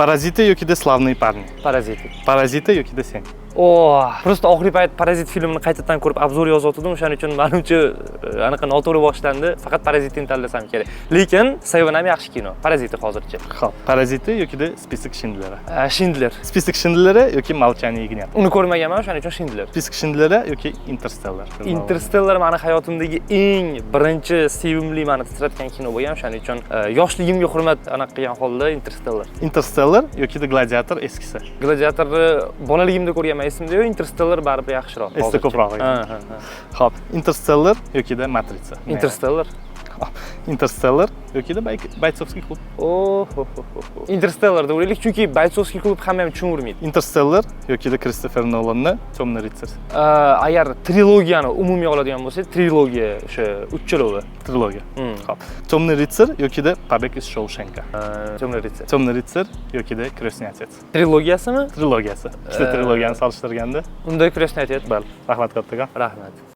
Paraziti yoki-da Slavniy parni. Paraziti. Paraziti yoki-da sen. Просто oxirgi payt Parazit filmini qaytadan ko'rib obzor yozayotgandim. O'shaning uchun menimcha anaqa noto'g'ri boshlandi. Faqat Parazitni tanlasam kerak. Lekin Seven ham yaxshi kino. Paraziti hozircha. Xo'p, Paraziti yoki-da Список Shindlera. Schindler. Список Shindlera yoki Молчание ягнят. Uni ko'rmaganman, o'shaning uchun Schindler. Список Shindlera yoki Interstellar. Interstellar meni hayotimdagi eng birinchi sevimli meni titratgan kino bo'lgan. O'shaning uchun yoshligimga hurmat anaqa qilgan holda Interstellar. Interstellar yoki-da Gladiator eskisi. Gladiatorni bolaligimda ko'rganman, esimda yo'q. Interstellar baribir yaxshiroq. Esda ko'proq. Xo'p, Interstellar yoki-da Matrica. Interstellar. Interstellar yoki-da Baytsovskiy klub. Interstellar deb o'ylaylik, chunki Baytsovskiy klub hamma ham tushunmaydi. Interstellar yoki-da Kristofer Nolanning Temный ritsar. Agar trilogiyani umumiy oladigan bo'lsak, trilogiya o'sha uchalovi. Trilogiya. Xo'p. Temный ritsar yoki-da Побег из Shawshanka. Temный ritsar. Temный ritsar yoki-da Крестный отец. Trilogiyasimi? Trilogiyasi. Ikkita trilogiyani solishtirganda, Unda Крестный отец. Rahmat kattakon. Rahmat.